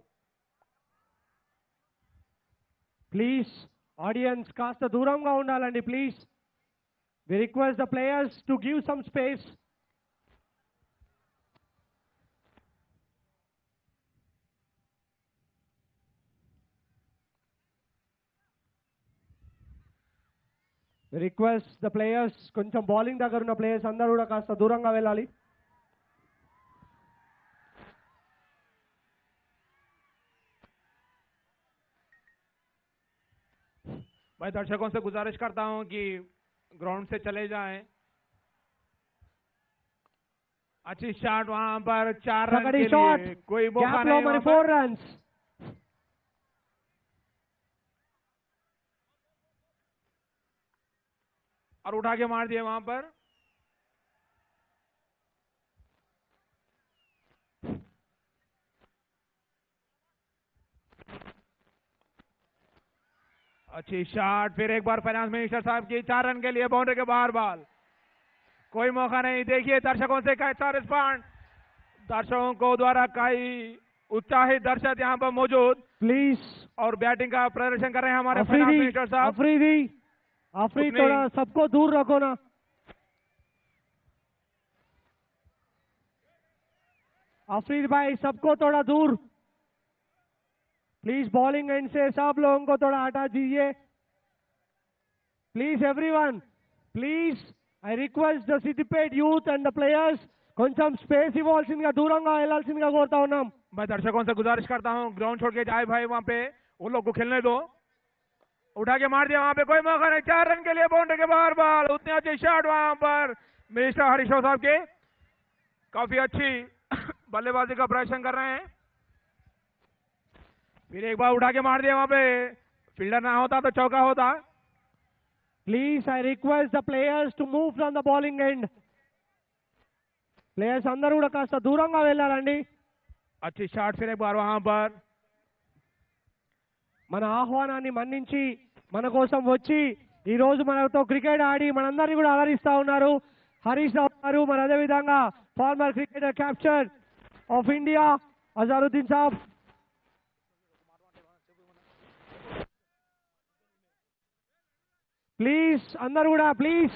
ప్లీజ్ ఆడియన్స్ కాస్త దూరంగా ఉండాలండి please. We request the players to give some space. Request the players, కొంచెం బౌలింగ్ దగ్గర ఉన్న ప్లేయర్స్ అందరూ కూడా కాస్త దూరంగా వెళ్ళాలి. मैं दर्शकों से गुजारिश करता हूं कि ग्राउंड से चले जाएं. अच्छी शॉट वहां पर 4 रन के लिए, कोई मौका नहीं वहां पर. 4 रन. और उठा के मार दिए वहां पर. अच्छी शॉट, फिर एक बार फाइनेंस मिनिस्टर साहब की 4 रन के लिए बाउंड्री के बाहर बॉल, कोई मौका नहीं. देखिए दर्शकों से कैसा रिस्पॉन्ड, दर्शकों को द्वारा कई उत्साहित दर्शक यहाँ पर मौजूद प्लीज. और बैटिंग का प्रदर्शन कर रहे हैं हमारे फाइनेंस मिनिस्टर साहब. अफरीदी थोड़ा सबको दूर रखो ना. अफरीद भाई सबको थोड़ा दूर प्लीज. बॉलिंग एंड से सब लोगों को थोड़ा हटा दीजिए please. Everyone please, I request the Siddipet youth and the players కొంచెం స్పేస్ ఇవ్వాల్సిందిగా, దూరంగా వెళ్ళాల్సిందిగా కోరుతా ఉన్నాం. मैं दर्शकों से गुजारिश करता हूं ग्राउंड छोड़ के जाए भाई, वहां पे उन लोग को खेलने दो. उठा के मार दिया वहां पे, कोई मौका नहीं. 4 रन के लिए बाउंड्री के बाहर बॉल. उतनी अच्छी शॉट वहां पर मिनिस्टर हरीश राव साहब के, काफी अच्छी बल्लेबाजी का प्रदर्शन कर रहे हैं. फिर एक बार उठा के मार दिया वहां पे, फील्डर ना होता तो चौका होता. Please I request the players to move from the bowling end. Players అందరూ కూడా కాస్త దూరంగా వెళ్ళాలండి. अच्छी शॉट, फिर एक बार वहां पर. మన ఆహ్వానాన్ని మన్నించి మన కోసం వచ్చి ఈ రోజు మనతో క్రికెట్ ఆడి మనందరినీ కూడా అలరిస్తా ఉన్నారు హరీష్ రావు గారు. మరి అదే విధంగా former cricketer captain of India Azharuddin సాబ్. ప్లీజ్ అందరూ కూడా ప్లీజ్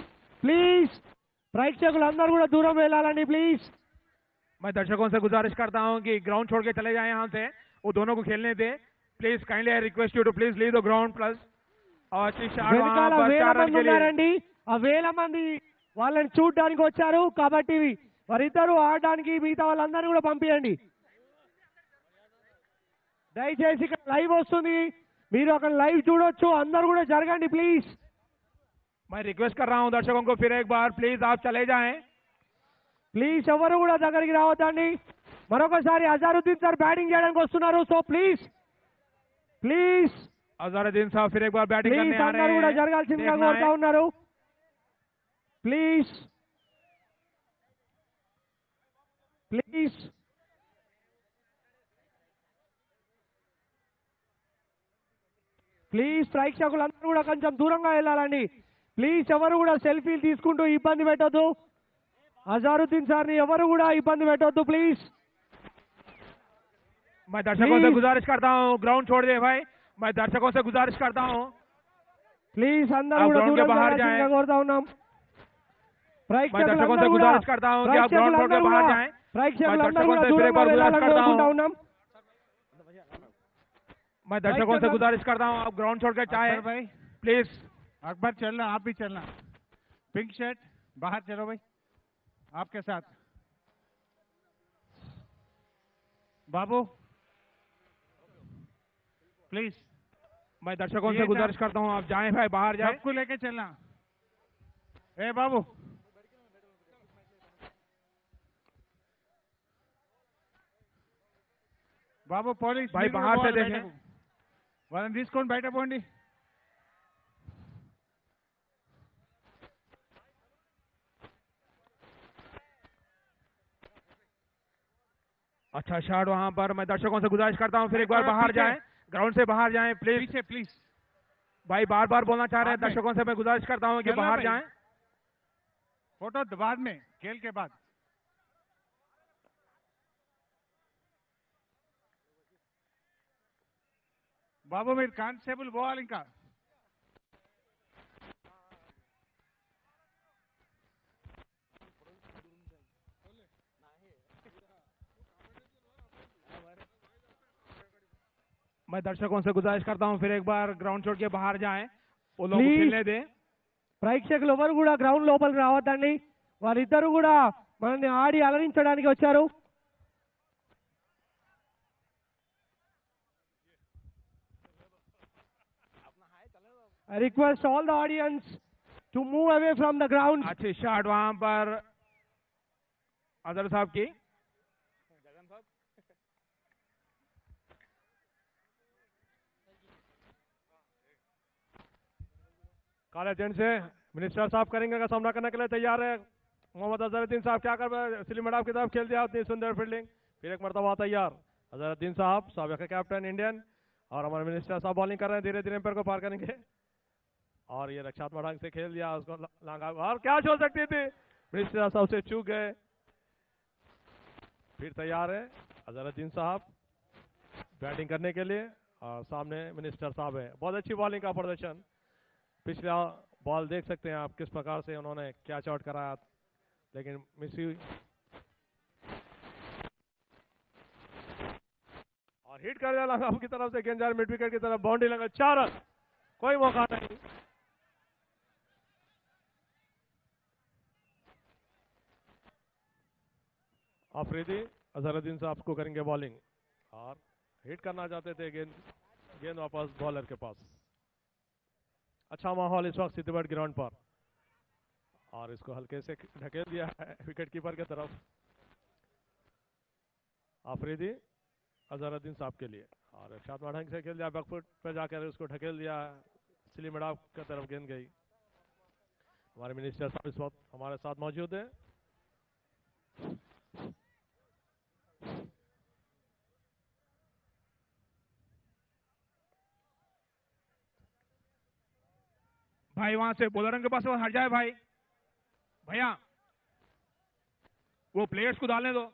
ప్రేక్షకులు అందరూ కూడా దూరం వెళ్ళాలండి ప్లీజ్. मैं दर्शकों से गुजारिश करता हूं कि ग्राउंड छोड़ के चले जाएं यहां से, वो दोनों को खेलने दे please. Kindly I request you to please leave the ground. Plus और अच्छी शॉट वहां पर 4 रन के लिए. ఆ 1000 మంది వాళ్ళని చూడడానికి వచ్చారు కాబట్టి వారిద్దరూ ఆడడానికి మిగతా వాళ్ళందరినీ కూడా పంపించండి. దయచేసి ఇక్కడ లైవ్ వస్తుంది, మీరు అక్కడ లైవ్ చూడొచ్చు, అందరూ కూడా జరగండి ప్లీజ్. मैं रिक्वेस्ट कर रहा हूं दर्शकों को फिर एक बार प्लीज आप चले जाएं. ప్లీజ్ ఎవరు కూడా దగ్గరికి రావద్దండి. మరొకసారి అజారుద్దీన్ సార్ బ్యాటింగ్ చేయడానికి వస్తున్నారు. సో ప్లీజ్ ప్లీజ్ अजहरुद्दीन साहब फिर एक बार बैटिंग करने ప్లీజ్ आ అందరూ रहे కూడా हैं. జరగాల్సిందిగా देखना కోరుతా है. ఉన్నారు. ప్లీజ్ ప్లీజ్ ప్లీజ్ ప్రేక్షకులందరూ కూడా కొంచెం దూరంగా వెళ్ళాలండి. ప్లీజ్ ఎవరు కూడా సెల్ఫీలు తీసుకుంటూ ఇబ్బంది పెట్టొద్దు. అజారుద్దీన్ సార్ని ఎవరు కూడా ఇబ్బంది పెట్టొద్దు ప్లీజ్. मैं दर्शकों से Please. गुजारिश करता हूं ग्राउंड छोड़ दे भाई. मैं दर्शकों से गुजारिश करता हूं ప్లీజ్ అందరూ आप కూడా ground के దూరం बाहर జరగాల్సిందిగా जाएं. కోరుతా ఉన్నాం. मैं दर्शकों से ప్రేక్షకులందరూ కూడా गुजारिश करता हूं कि आप ग्राउंड छोड़ के बाहर जाएं. मैं ప్రేక్షకులందరూ दर्शकों కూడా से फिर एक దూరంగా बार गुजारिश వెళ్ళాలని करता కోరుకుంటా हूं. ఉన్నాం. मैं दर्शकों से गुजारिश करता हूं आप ग्राउंड छोड़ के चाहे अकबर भाई, प्लीज. अकबर चलना, आप भी चलना. पिंक शर्ट बाहर चलो भाई, आपके साथ. बाबू प्लीज मैं दर्शकों ये से था- गुजारिश करता हूं आप जाएं भाई बाहर जाएं. सबको लेके चलना. ए बाबू बाबू పోలీస్ भाई बाहर से देखें. వాళ్ళని తీసుకొని బయట పోండి. अच्छा शॉट वहां पर. मैं दर्शकों से गुजारिश करता हूं फिर एक बार बाहर पीछे। जाएं, ग्राउंड से बाहर जाएं प्लीज. पीछे प्लीज. भाई बार बार बोलना चाह रहे हैं बाद में। दर्शकों से मैं गुजारिश करता हूं कि चलो बाहर भाई। जाएं. फोटो बाद में, खेल के बाद. బాబు మీరు కానిస్టేబుల్ పోవాలి ఇంకా. मैं दर्शकों से गुजारिश करता हूं फिर एक बार ग्राउंड छोड़ के बाहर जाएं, वो लोग Please. खेलने दें. ప్రేక్షకులు ఎవరు కూడా గ్రౌండ్ లోపలికి రావద్దండి. వారిద్దరు కూడా మనల్ని ఆడి అలరించడానికి వచ్చారు. I request all the audience to move away from the ground. अच्छी शॉट वहां पर अजहर साहब की. काले झंडे से मिनिस्टर साहब करेंगे का सामना करने के लिए तैयार है. मोहम्मद अजहरुद्दीन साहब क्या कर रहे हैं? स्लिम मैडम की तरफ खेल दिया उतनी सुंदर फील्डिंग. फिर एक मरतबा तैयार अजहरुद्दीन साहब साबिक कैप्टन इंडियन और हमारे मिनिस्टर साहब बॉलिंग कर रहे हैं. धीरे धीरे एम्पायर को पार करेंगे और ये रक्षात्मक ढंग से खेल दिया उसको लांगा और क्या छोड़ सकती थी. मिनिस्टर साहब से चूक गए. फिर तैयार है अजहरुद्दीन साहब बैटिंग करने के लिए और सामने मिनिस्टर साहब है. बहुत अच्छी बॉलिंग का प्रदर्शन. पिछला बॉल देख सकते हैं आप किस प्रकार से उन्होंने कैच आउट कराया लेकिन मिस हुई और हिट कर दिया लगा की तरफ से गेंद मिड विकेट की तरफ बाउंड्री लगा. 4 रन, कोई मौका नहीं. अफरीदी अजहरुद्दीन साहब को करेंगे बॉलिंग और हिट करना चाहते थे. गेंद वापस बॉलर के पास. अच्छा माहौल इस वक्त सिद्धगढ़ ग्राउंड पर और इसको हल्के से ढकेल दिया है विकेट कीपर की तरफ. आफरीदी अजहरुद्दीन साहब के लिए और शानदार ढंग से खेल दिया. बैकफुट पे जाकर उसको ढकेल दिया. स्लिम मिडाफ की तरफ गेंद गई. हमारे मिनिस्टर साहब इस वक्त हमारे साथ मौजूद है. भाई वहां से बॉलरों के पास वो हट जाए भाई. भैया वो प्लेयर्स को डालने दो.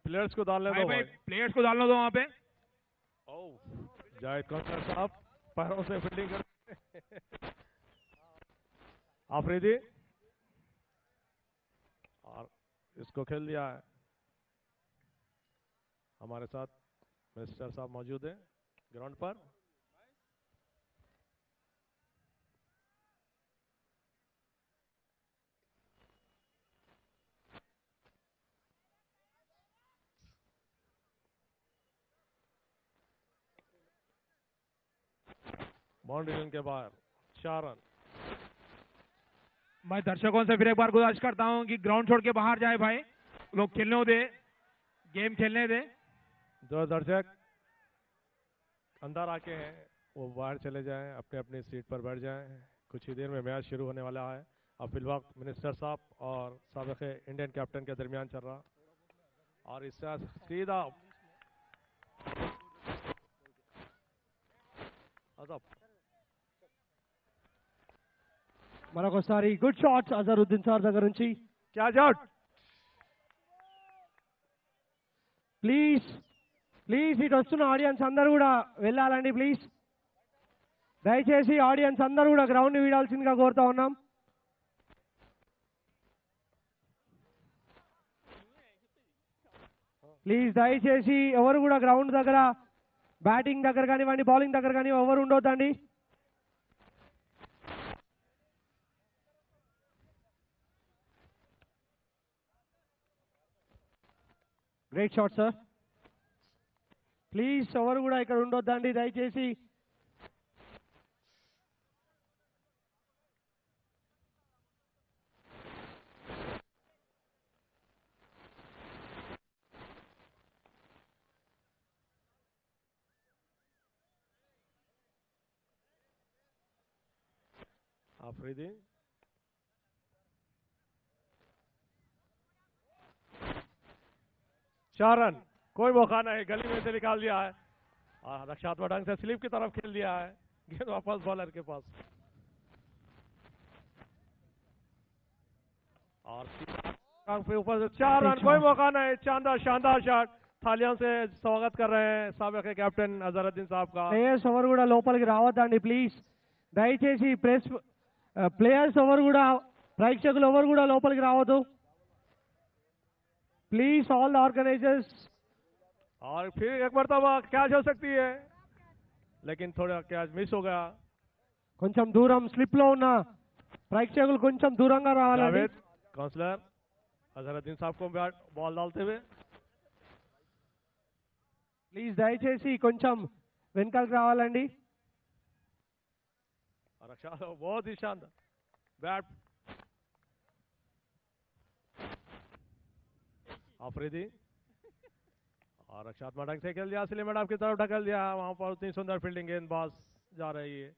प्लेयर्स को डालने भाई दो. भाई प्लेयर्स को डालने दो वहां पे. जाहिद कौसर साहब पैरों से फील्डिंग कर आफरीदी और इसको खेल दिया है. हमारे साथ मिनिस्टर साहब मौजूद है ग्राउंड पर. बाउंड्री लाइन के बाहर 4 रन। मैं दर्शकों से फिर एक बार गुजारिश करता हूं कि ग्राउंड छोड़ के बाहर जाए भाई, लोग खेलने दे, गेम खेलने दे। जो दर्शक अंदर आके हैं वो बाहर चले जाएं, अपने अपनी सीट पर बैठ जाएं। कुछ ही देर में मैच शुरू होने वाला है। अब फिलवक्त मिनिस्टर साहब और साबिक़ इंडियन कैप्टन के दरमियान चल रहा, और इससे सीधा మరొకసారి గుడ్ షాట్స్ అజరుద్దీన్ సార్ దగ్గర నుంచి. Catch out. ప్లీజ్ ప్లీజ్ ఇటు వస్తున్న ఆడియన్స్ అందరూ కూడా వెళ్ళాలండి ప్లీజ్. దయచేసి ఆడియన్స్ అందరూ కూడా గ్రౌండ్ వీడాల్సిందిగా కోరుతా ఉన్నాం. ప్లీజ్ దయచేసి ఎవరు కూడా గ్రౌండ్ దగ్గర బ్యాటింగ్ దగ్గర కానివ్వండి, బౌలింగ్ దగ్గర కానీ ఎవరు ఉండొద్దండి. Great shot sir. ప్లీజ్ ఎవరు కూడా ఇక్కడ ఉండొద్దండి దయచేసి. आफरीदी चार रन, कोई मौका नहीं, गली में से निकाल दिया है और रक्षात्मक ढंग से स्लिप की तरफ खेल दिया है, गेंद वापस बॉलर के पास और पे ऊपर से 4 रन, कोई मौका नहीं. शानदार शॉट. थालियों से स्वागत कर रहे हैं साबिक़ कैप्टन अजहरुद्दीन साहब का. ప్లేయర్స్ ఎవరు కూడా లోపలికి రావద్దండి ప్లీజ్. దయచేసి ప్లేయర్స్ ఎవరు కూడా, ప్రేక్షకులు ఎవరు కూడా లోపలికి రావద్దు प्लीज. All organisers. और फिर एक मरतबा कैच हो सकती है, लेकिन थोड़ा कैच मिस हो गया. కొంచెం దూరం స్లిప్ లో ఉన్న ప్రేక్షకులు కొంచెం దూరంగా రావాలండి. काउंसलर अजहरुद्दीन साहब को बॉल डालते हुए ప్లీజ్ దయచేసి కొంచెం వెనకాలకు రావాలండి. रक्षा बहुत ही शानदार बैट. आफरीदी और रक्षात्मक ढंग से खेल दिया, असली मैडम की तरफ ढकल दिया. वहां पर उतनी सुंदर फील्डिंग गेंदबाज जा रही है.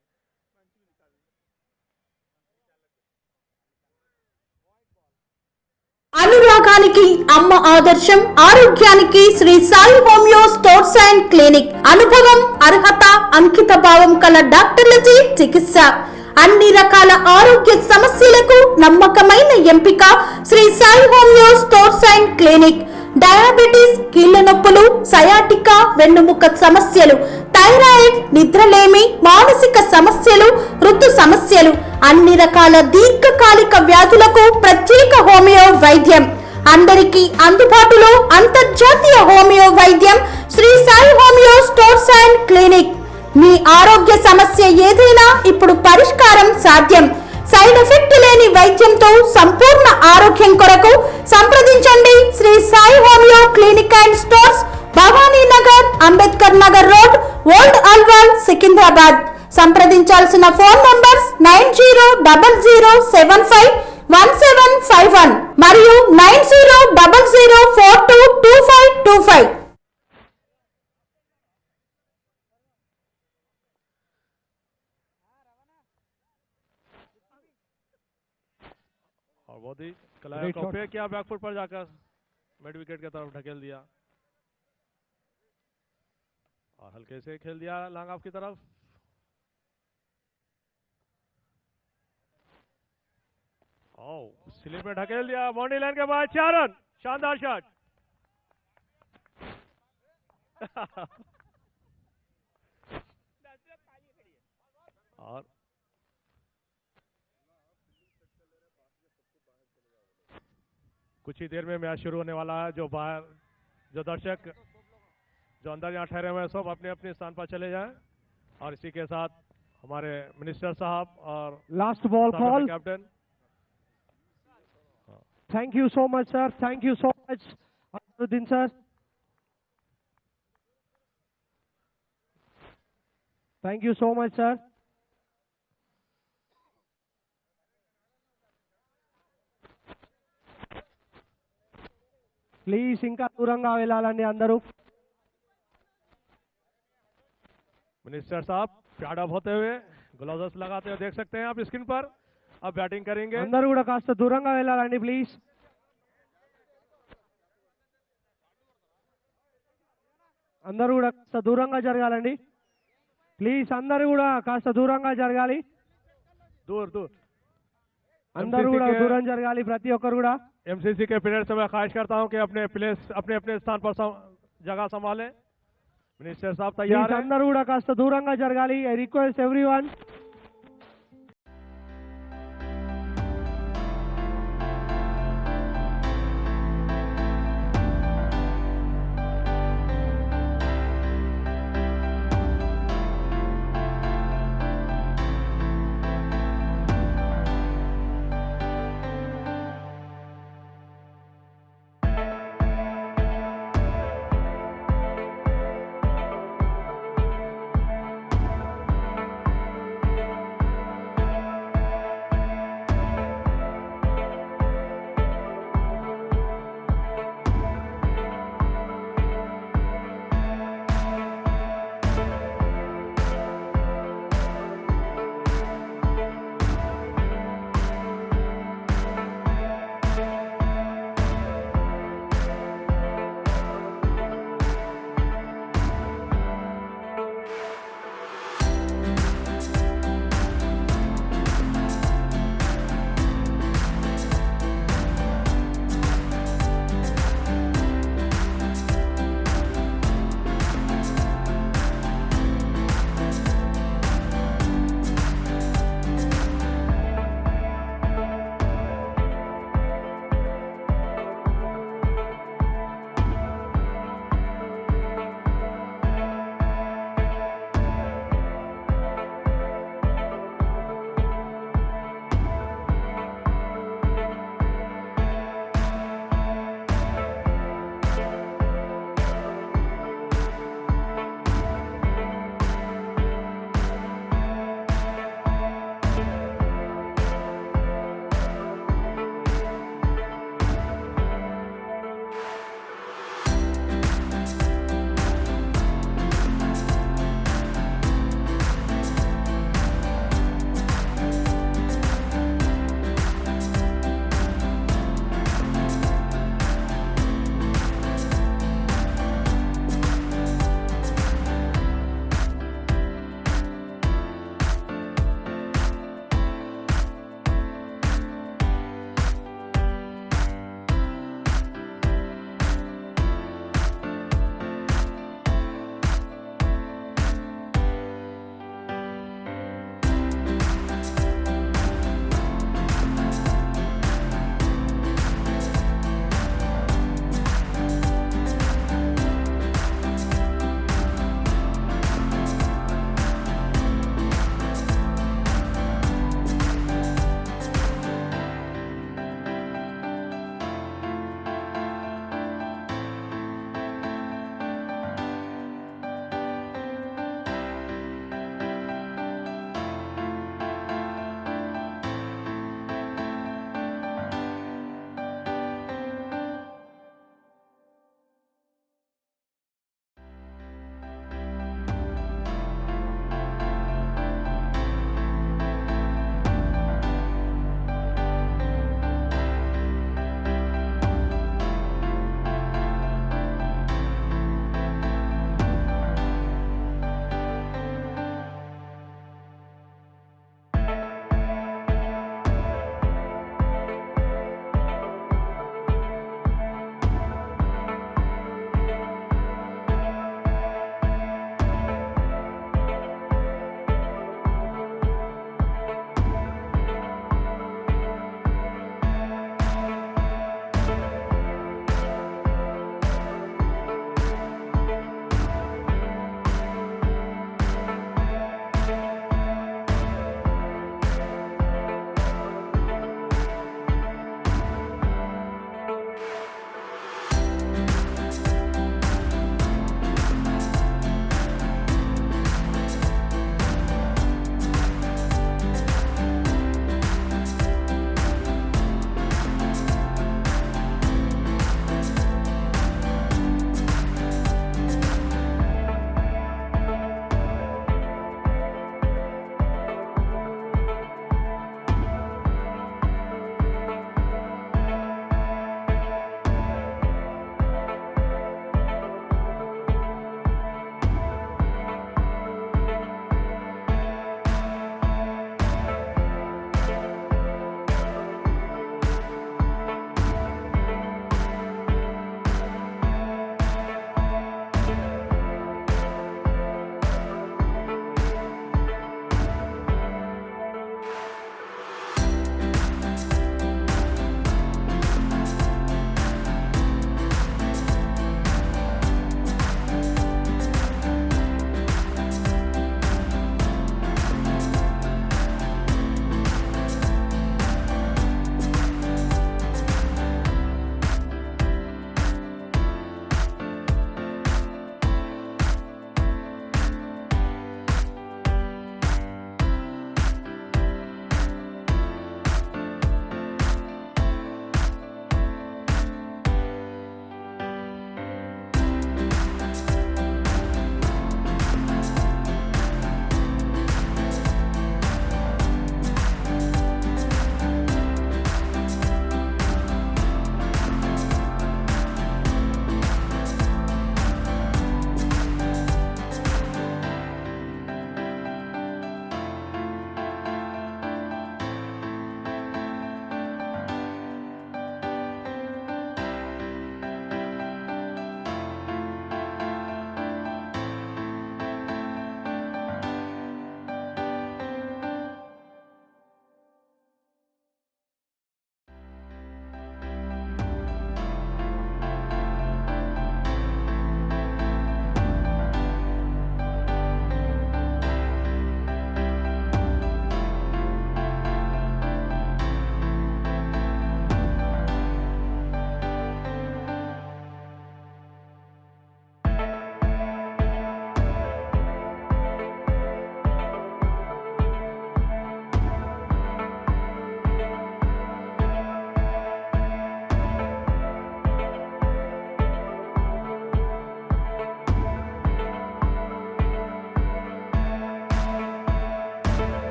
అనురాగానికి అమ్మ ఆదర్శం, ఆరోగ్యానికి Sri Sai homeo stores and clinic. అనుభవం, అర్హత, అంకిత భావం కల డాక్టర్లచే చికిత్స. అన్ని రకాల ఆరోగ్య సమస్యలకు నమ్మకమైన ఎంపిక Sri Sai homeo stores and clinic. Diabetes, కీళ్ల నొప్పులు, సయాటికా, వెన్నుముక సమస్యలు, థైరాయిడ్, నిద్రలేమి, మానసిక సమస్యలు, ఋతు సమస్యలు, అన్ని రకాల దీర్ఘకాలిక వ్యాధులకు ప్రత్యేక హోమియో వైద్యం. అందరికీ అందుబాటులో అంతర్జాతీయ హోమియో వైద్యం Shri Sai homeo stores and clinic. మీ ఆరోగ్య సమస్య ఏదైనా ఇప్పుడు పరిష్కారం సాధ్యం. సైడ్ ఎఫెక్ట్ లేని వైద్యంతో సంపూర్ణ ఆరోగ్యం కొరకు సంప్రదించండి Shri Sai homeo clinic and stores, Bhavani Nagar, Ambedkar Nagar road, old Alwal, Secunderabad. సంప్రదించాల్సిన ఫోన్ నంబర్స్ 9000751751 మరియు 9000422525. और बहुत ही कलाया को फेंक किया, बैकफुट पर जाकर मिड विकेट की तरफ ढकेल दिया और हल्के से खेल दिया लॉन्ग ऑफ की तरफ. स्लिप में ढकेल दिया, बाउंड्री लाइन के बाद 4 रन. शानदार शॉट. और कुछ ही देर में मैच शुरू होने वाला है. जो दर्शक जो अंदर यहाँ ठहरे हुए हैं सब अपने अपने स्थान पर चले जाएं और इसी के साथ हमारे मिनिस्टर साहब और last ball call. Captain. Thank you so much sir, thank you so much Azharuddin sir. Thank you so much sir. Please ఇంకా దూరంగా వెళ్ళాలండి అందరూ. मिनिस्टर साहब प्याडअप होते हुए ग्लव्स लगाते हुए देख सकते हैं आप स्क्रीन पर. अब बैटिंग करेंगे. అందరూ కూడా కాస్త దూరంగా వెళ్ళాలండి ప్లీజ్. అందరూ కూడా కాస్త దూరంగా జరగాలండి ప్లీజ్. అందరూ కూడా కాస్త దూరంగా జరగాలి. दूर दूर. అందరూ కూడా దూరం జరగాలి ప్రతి ఒక్కరు కూడా. एमसीसी के प्लेयर से मैं ख्वाहिश करता हूं कि अपने अपने स्थान पर जगह संभालें. मिनिस्टर साहब तैयार ప్లీజ్ हैं. అందరూ కూడా కాస్త దూరంగా జరగాలి. I request everyone.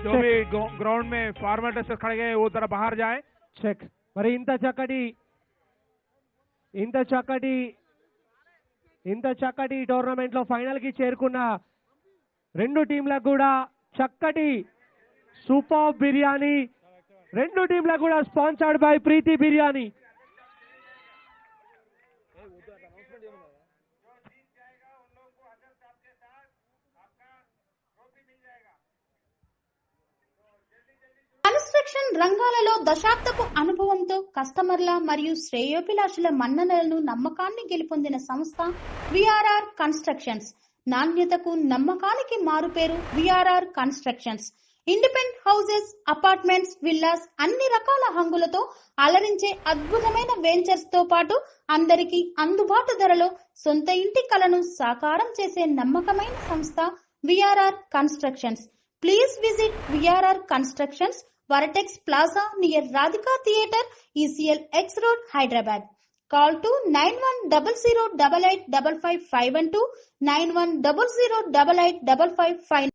जो भी ग्राउंड में फॉर्मेट से खड़े गए वो तरह बाहर जाए. చెక్. మరి ఇంత చక్కటి టోర్నమెంట్ లో ఫైనల్ కి చేరుకున్న రెండు టీంలకు కూడా చక్కటి సూపర్ బిర్యానీ, రెండు టీంలకు కూడా sponsored by Preethi biryani. Construction రంగాలలో దశాబ్దపు అనుభవంతో కస్టమర్ల మరియు శ్రేయోభిలాషుల మన్ననలను నమ్మకాన్ని గెలుపొందిన సంస్థ విఆర్ఆర్ కన్స్ట్రక్షన్స్. నాణ్యతకు నమ్మకానికి మారుపేరు VRR constructions. Independent houses, apartments, villas అన్ని రకాల హంగులతో అలరించే అద్భుతమైన వెంచర్స్ తో పాటు అందరికీ అందుబాటు ధరలో సొంత ఇంటి కలను సాకారం చేసే నమ్మకమైన సంస్థ VRR constructions. Please visit VRR Constructions, Varatex Plaza near Radhika Theatre, ECL X Road, Hyderabad. Call to 9100885551 9100885559.